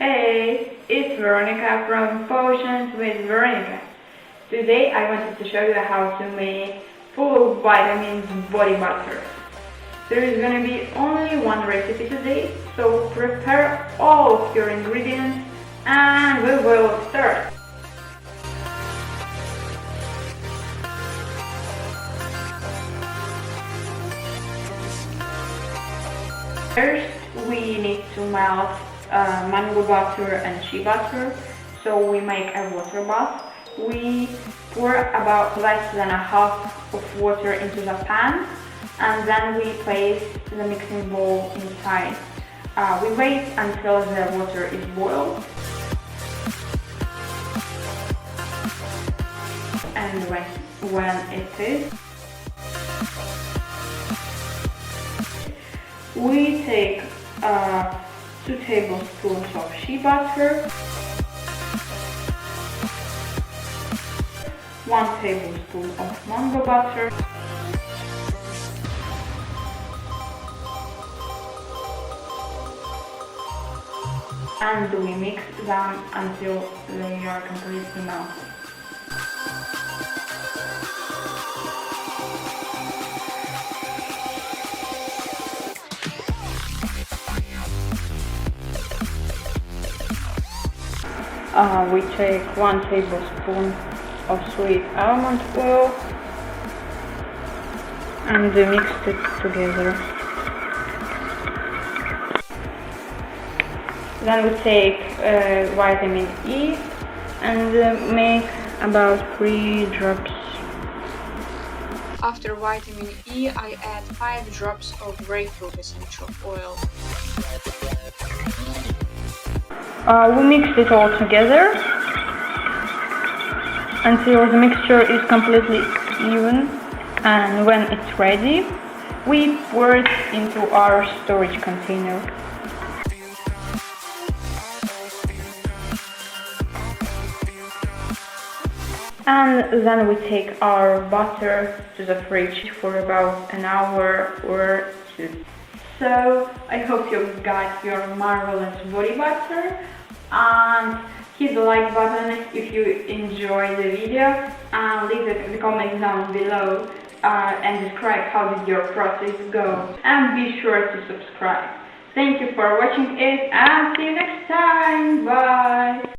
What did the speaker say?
Hey, it's Veronica from Potions with Veronica. Today I wanted to show you how to make full of vitamins body butter. There is gonna be only one recipe today, so prepare all of your ingredients and we will start. First, we need to melt mango butter and shea butter. So we make a water bath. We pour about less than a half of water into the pan, and then we place the mixing bowl inside. We wait until the water is boiled, and when it is, we take 2 tablespoons of shea butter, 1 tablespoon of mango butter, and we mix them until they are completely melted. We take 1 tablespoon of sweet almond oil and mix it together. Then we take vitamin E and make about 3 drops. After vitamin E, I add 5 drops of grapefruit essential oil. We mix it all together until the mixture is completely even, and when it's ready, we pour it into our storage container. And then we take our butter to the fridge for about an hour or 2. So I hope you got your marvelous body butter, and hit the like button if you enjoyed the video, and leave the comments down below and describe how did your process go, and be sure to subscribe. Thank you for watching it, and see you next time. Bye.